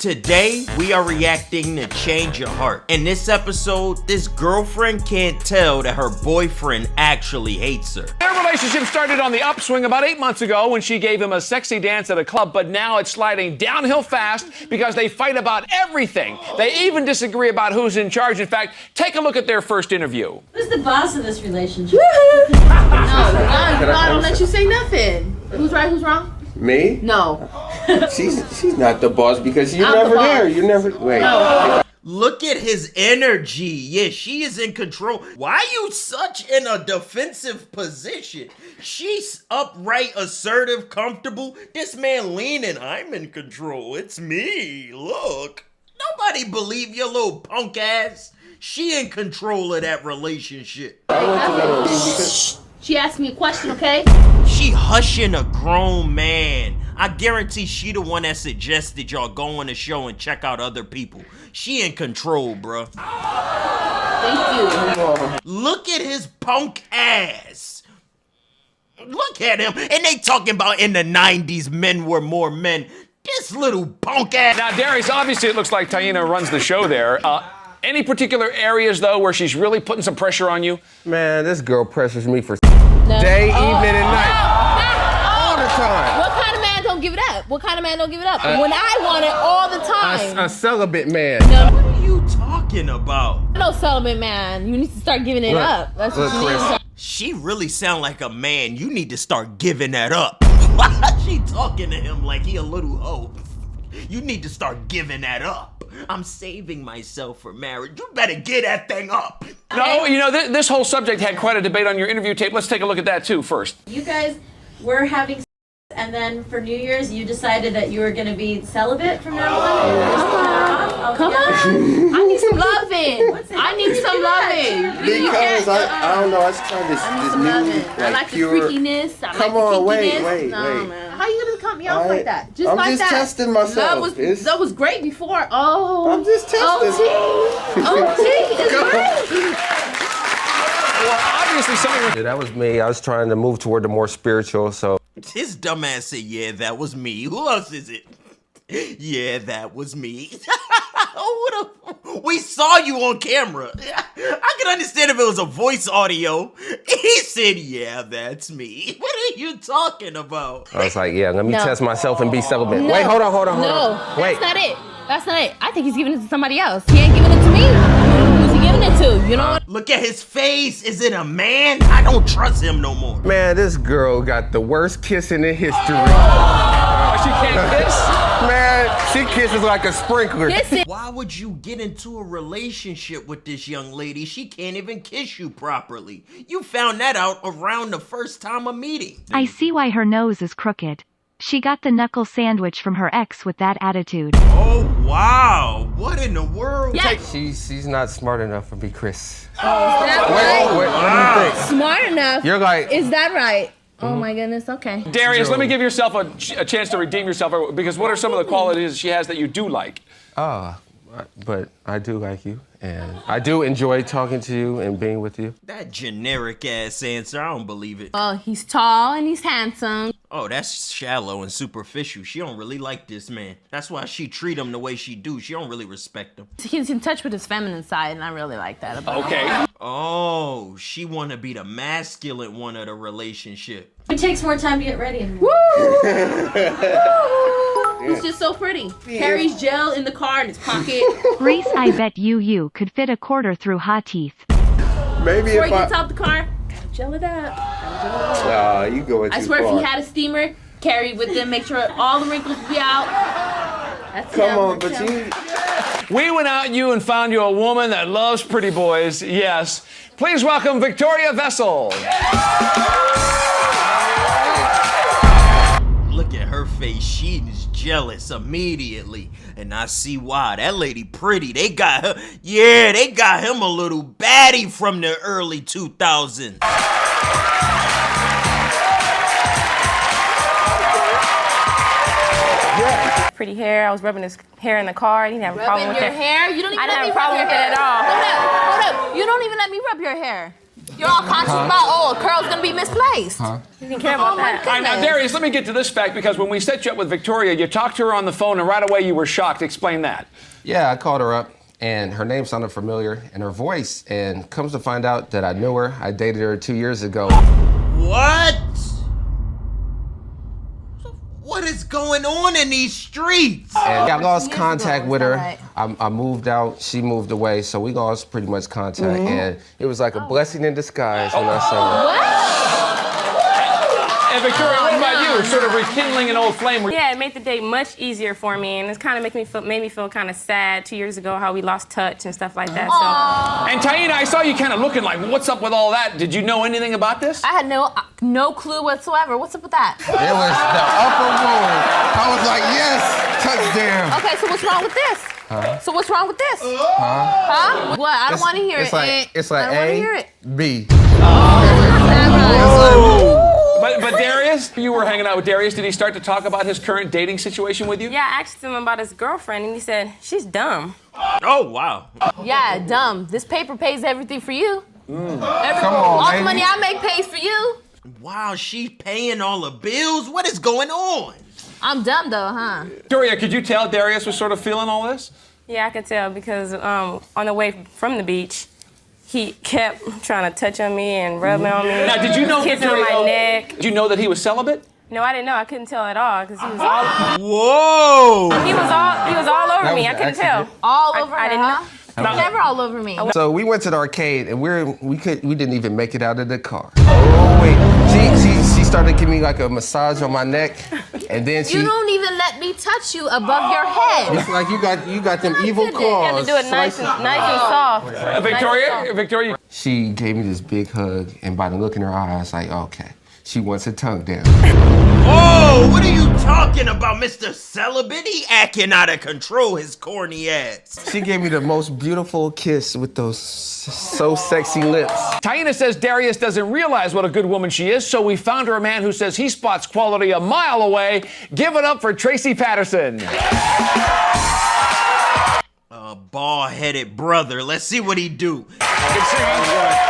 Today, we are reacting to Change Your Heart. In this episode, this girlfriend can't tell that her boyfriend actually hates her. Their relationship started on the upswing about 8 months ago when she gave him a sexy dance at a club, but now it's sliding downhill fast because they fight about everything. They even disagree about who's in charge. In fact, take a look at their first interview. Who's the boss of this relationship? No, I don't let you say nothing. Who's right, who's wrong? Me? No. She's not the boss because you're I'm never the boss. there. You never wait. No. Look at his energy. Yeah, she is in control. Why are you such in a defensive position? She's upright, assertive, comfortable. This man leaning. I'm in control. It's me. Look. Nobody believe your little punk ass. She in control of that relationship. I went to that because She asked me a question, okay? She hushing a grown man. I guarantee she the one that suggested y'all go on the show and check out other people. She in control, bruh. Thank you. Look at his punk ass. Look at him. And they talking about in the 90s, men were more men. This little punk ass. Now, Darius, obviously it looks like Taina runs the show there. Any particular areas, though, where she's really putting some pressure on you? man, this girl pressures me for No. day, evening, and night. All the time. What kind of man don't give it up? What kind of man don't give it up? When I want it all the time. A celibate man. No, What are you talking about? no celibate man. You need to start giving it Look, up. That's what look, you need. Chris. She really sound like a man. You need to start giving that up. Why is she talking to him like he a little hoe? You need to start giving that up. I'm saving myself for marriage. You better get that thing up. No, you know, this whole subject had quite a debate on your interview tape. Let's take a look at that, too, first. You guys were having sex, and then for New Year's, you decided that you were going to be celibate from now on? Come on. I need some loving. I need some loving. Because I don't know. I just tried this Some loving. new I like the pure. freakiness. I Come like on, the wait, kinkiness. wait, No, wait. man. How you gonna cut me off I- like that? Just I'm like just that. testing myself. That was great before. Oh. I'm just testing. OT is great. Well, obviously something... Yeah, that was me. I was trying to move toward the more spiritual. So His dumbass said, yeah, that was me. Who else is it? Yeah, that was me. We saw you on camera. I could understand if it was a voice audio. He said, yeah, that's me. What are you talking about? I was like, yeah, let me No. test myself and be celibate. No. Wait, hold on. No, Wait. that's not it. That's not it. I think he's giving it to somebody else. He ain't giving it to me. Who's he giving it to? You know what? Look at his face. Is it a man? I don't trust him no more. Man, this girl got the worst kissing in history. Oh, she can't kiss? Man, she kisses like a sprinkler. Listen. Why would you get into a relationship with this young lady? She can't even kiss you properly. You found that out around the first time of meeting. I see why her nose is crooked. She got the knuckle sandwich from her ex with that attitude. Oh, wow. What in the world? Yeah. She's not smart enough for me, Chris. Is that right? Wait, what do you think? Smart enough. You're like, Is that right? Oh my goodness. Okay. Darius, let me give yourself a chance to redeem yourself, because what are some of the qualities she has that you do like? but I do like you, and I do enjoy talking to you and being with you. That generic ass answer, I don't believe it. Oh, he's tall and he's handsome. Oh, that's shallow and superficial. She don't really like this man. That's why she treat him the way she do. She don't really respect him. He's in touch with his feminine side, and I really like that about him. Okay. Oh, she want to be the masculine one of the relationship. It takes more time to get ready. He's just so pretty. Carries gel in the car in his pocket. Reese, I bet you could fit a quarter through hot teeth. Maybe Before if he gets I. out the car, gotta gel it up. You going too I swear far. if he had a steamer, carry with him, make sure all the wrinkles be out. That's Come him. on, but That's him. you. We went out you and found you a woman that loves pretty boys. Yes. Please welcome Victoria Vessel. Look at her face. She is jealous immediately. And I see why. That lady pretty. They got her. Yeah, they got him a little baddie from the early 2000s. Pretty hair. I was rubbing his hair in the car. He didn't have a problem Rubbing with your it. hair? You don't even I let didn't me have a problem rub with your it hair. at all. Hold up. You don't even let me rub your hair. You're all conscious about, oh, a curl's gonna be misplaced. You didn't care about that. All right, now, Darius, let me get to this fact, because when we set you up with Victoria, you talked to her on the phone, and right away you were shocked. Explain that. Yeah, I called her up, and her name sounded familiar, and her voice, and comes to find out that I knew her. I dated her 2 years ago. What? What is going on in these streets? And I lost Years contact ago, with is her. that I moved out, she moved away, so we lost pretty much contact. And it was like a blessing in disguise when I saw her. What? And Victoria, what about you? Sort of rekindling an old flame. Yeah, it made the date much easier for me, and it's kind of made me feel kind of sad 2 years ago how we lost touch and stuff like that. And Taina, I saw you kind of looking like, what's up with all that? Did you know anything about this? I had no clue whatsoever. What's up with that? It was the upper room. I was like, yes, touchdown. Okay, so what's wrong with this? So what's wrong with this? Huh? What? I don't want to hear it. It's like I don't want to hear A, it. B. But Darius, you were hanging out with Darius. Did he start to talk about his current dating situation with you? Yeah, I asked him about his girlfriend, and he said, she's dumb. Oh, wow. Yeah, dumb. This paper pays everything for you. Come on, All the baby. money I make pays for you. Wow, she paying all the bills? What is going on? I'm dumb though, huh? Victoria, could you tell Darius was sort of feeling all this? Yeah, I could tell because on the way from the beach, he kept trying to touch on me and rub on me. Now, did you know kissing on Victoria? my neck. Did you know that he was celibate? No, I didn't know. I couldn't tell at all because he was all Whoa! he was all over That me. was I an couldn't tell. accident. All over I her, didn't huh? know. Never all over me. So we went to the arcade, and we didn't even make it out of the car. Oh wait, she started giving me like a massage on my neck, and then she. You don't even let me touch you above your head. It's like you got them evil did it. You claws. have to do it nice and soft. Victoria, She gave me this big hug, and by the look in her eye, I was like, okay, she wants her tongue down. Oh, what are you talking about, Mr. Celibate? He acting out of control, his corny ass. She gave me the most beautiful kiss with those so sexy lips. Taina says Darius doesn't realize what a good woman she is, so we found her a man who says he spots quality a mile away. Give it up for Tracy Patterson. Bald-headed brother. Let's see what he do. Taina?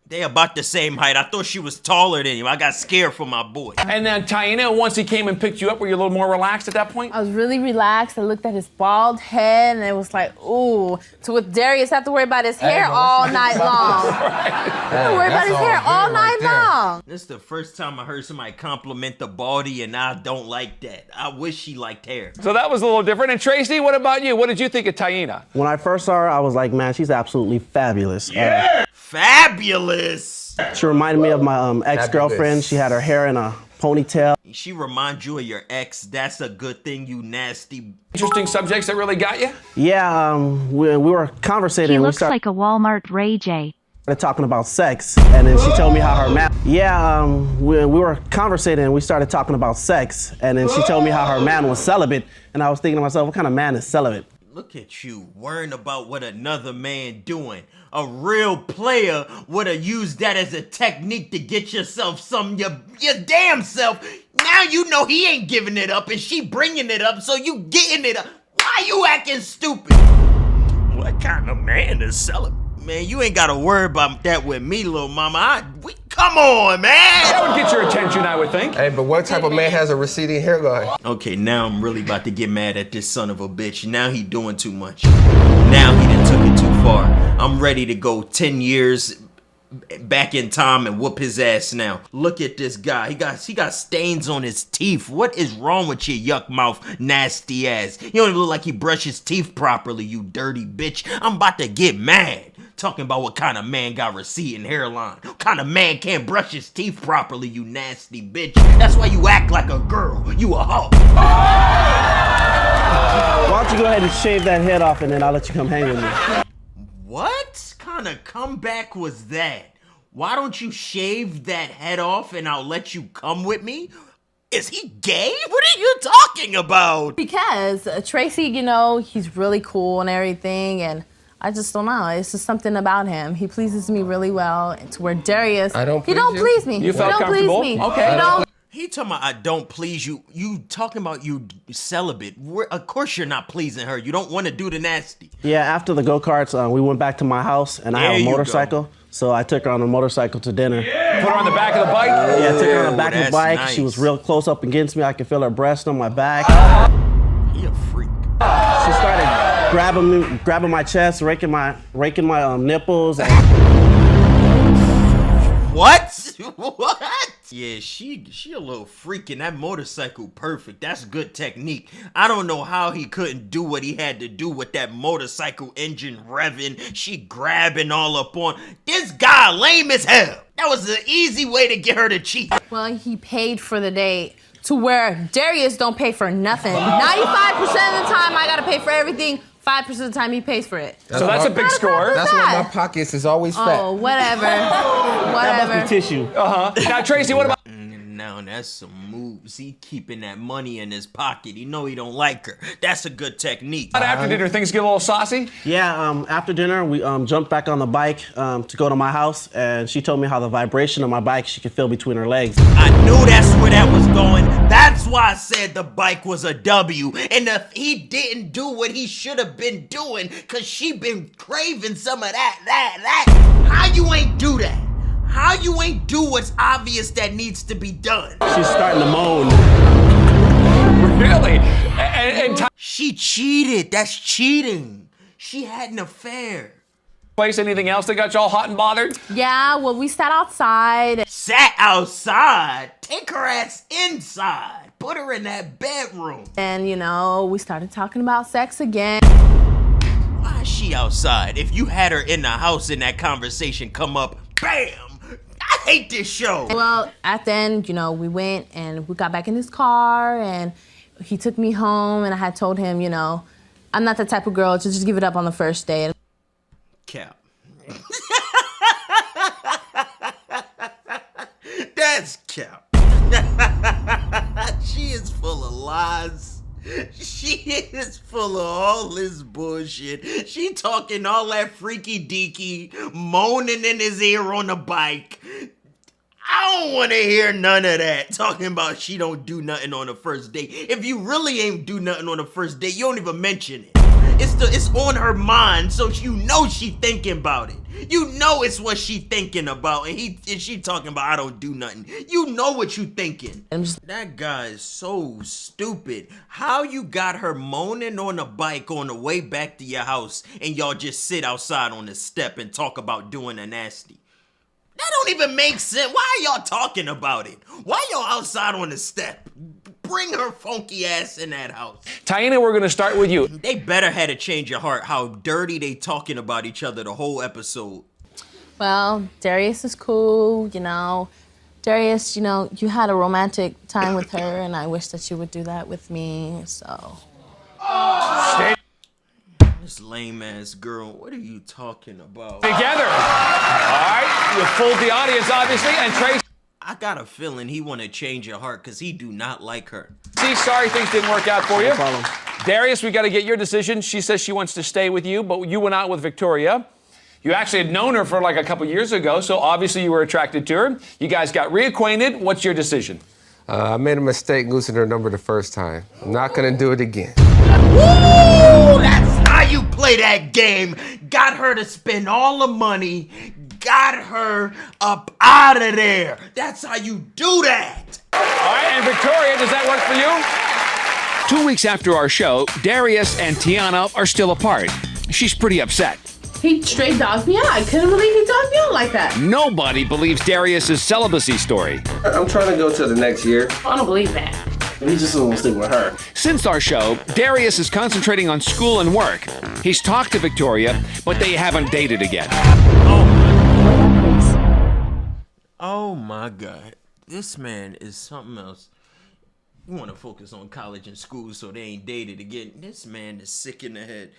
They about the same height. I thought she was taller than him. I got scared for my boy. And then Taina, once he came and picked you up, were you a little more relaxed at that point? I was really relaxed. I looked at his bald head, and it was like, ooh. So with Darius, I have to worry about his hair all night long. I have to worry about his hair all night long. This is the first time I heard somebody compliment the baldy, and I don't like that. I wish she liked hair. So that was a little different. And Tracy, what about you? What did you think of Taina? When I first saw her, I was like, man, she's absolutely fabulous. Fabulous. She reminded me of my ex-girlfriend. Fabulous. She had her hair in a ponytail. She reminds you of your ex. That's a good thing, you nasty. Interesting subjects that really got you? Yeah, we were conversating. He and we looks started like a Walmart Ray J. talking about sex, and then she told me how her man. Yeah, we were conversating, and we started talking about sex, and then she told me how her man was celibate, and I was thinking to myself, what kind of man is celibate? Look at you, worrying about what another man doing. A real player would have used that as a technique to get yourself some, your damn self. Now you know he ain't giving it up and she bringing it up, so you getting it up. Why you acting stupid? What kind of man is celibate? Man, you ain't gotta worry about that with me, little mama. Come on, man! That would get your attention, I would think. Hey, but what type of man has a receding hairline? Okay, now I'm really about to get mad at this son of a bitch. Now he doing too much. Now he done took it too far. I'm ready to go 10 years back in time and whoop his ass now. Look at this guy. He got stains on his teeth. What is wrong with your yuck mouth, nasty ass? He don't even look like he brushed his teeth properly, you dirty bitch. I'm about to get mad. Talking about what kind of man got receding hairline. What kind of man can't brush his teeth properly, you nasty bitch? That's why you act like a girl. You a hoe. Why don't you go ahead and shave that head off, and then I'll let you come hang with me. What kind of comeback was that? Why don't you shave that head off and I'll let you come with me? Is he gay? What are you talking about? Because Tracy, you know, he's really cool and everything, and I just don't know. It's just something about him. He pleases me really well. To where Darius, I don't he please don't you? please me. You felt he don't comfortable? please me. Okay. You know, He talking about I don't please you. You talking about you celibate. Of course you're not pleasing her. You don't want to do the nasty. Yeah, after the go-karts, we went back to my house, and I have There a you motorcycle. go. So I took her on a motorcycle to dinner. Put her on the back of the bike? Yeah, I took her on the back of the that's bike. nice. She was real close up against me. I could feel her breast on my back. He a freak. She started grabbing my chest, raking my nipples. And What? What? Yeah, she a little freak, and that motorcycle perfect. That's good technique. I don't know how he couldn't do what he had to do with that motorcycle engine revving. She grabbing all up on. This guy lame as hell. That was the easy way to get her to cheat. Well, he paid for the date to where Darius don't pay for nothing. 95% of the time I gotta pay for everything. 5% of the time he pays for it. So that's a big score. That's why my pockets is always fat. Oh, whatever. that Whatever. must be tissue. Now, Tracy, what about... Now that's some moves. He keeping that money in his pocket. He know he don't like her. That's a good technique. After dinner, things get a little saucy? Yeah, after dinner, we jumped back on the bike to go to my house, and she told me how the vibration of my bike she could feel between her legs. I knew that's where that was going. That's why I said the bike was a W. And if he didn't do what he should have been doing, cause she been craving some of that. How you ain't do that? How you ain't do what's obvious that needs to be done? She's starting to moan. Really? She cheated. That's cheating. She had an affair. Place, anything else that got y'all hot and bothered? Yeah, well, we sat outside. Sat outside? Take her ass inside. Put her in that bedroom. And, you know, we started talking about sex again. Why is she outside? If you had her in the house and that conversation come up, bam! I hate this show. Well, at the end, you know, we went and we got back in his car and he took me home and I had told him, you know, I'm not the type of girl to just give it up on the first date. Cap. That's cap. She is full of lies. She is full of all this bullshit. She talking all that freaky deaky, moaning in his ear on the bike. I don't want to hear none of that. Talking about she don't do nothing on the first date. If you really ain't do nothing on the first date, you don't even mention it. It's on her mind, so you know she thinking about it. You know it's what she thinking about, and she talking about I don't do nothing. You know what you thinking. That guy is so stupid. How you got her moaning on a bike on the way back to your house, and y'all just sit outside on the step and talk about doing a nasty? That don't even make sense. Why are y'all talking about it? Why y'all outside on the step? Bring her funky ass in that house. Taina, we're gonna start with you. They better had a change of heart. How dirty they talking about each other the whole episode. Well, Darius is cool, you know. Darius, you know, you had a romantic time with her and I wish that you would do that with me, so. This lame ass girl, what are you talking about? Together. All right, you fooled the audience, obviously, and Tracy. I got a feeling he want to change your heart because he do not like her. Sorry things didn't work out for you. No problem. Darius, we got to get your decision. She says she wants to stay with you, but you went out with Victoria. You actually had known her for like a couple years ago, so obviously you were attracted to her. You guys got reacquainted. What's your decision? I made a mistake losing her number the first time. I'm not gonna do it again. Woo! That's how you play that game. Got her to spend all the money. Got her up out of there. That's how you do that. All right, and Victoria, does that work for you? 2 weeks after our show, Darius and Tiana are still apart. She's pretty upset. He straight dogged me out. I couldn't believe he dogged me out like that. Nobody believes Darius's celibacy story. I'm trying to go to the next year. I don't believe that. He just doesn't want to stick with her. Since our show, Darius is concentrating on school and work. He's talked to Victoria, but they haven't dated again. Oh my God. This man is something else. You want to focus on college and school so they ain't dated again. This man is sick in the head.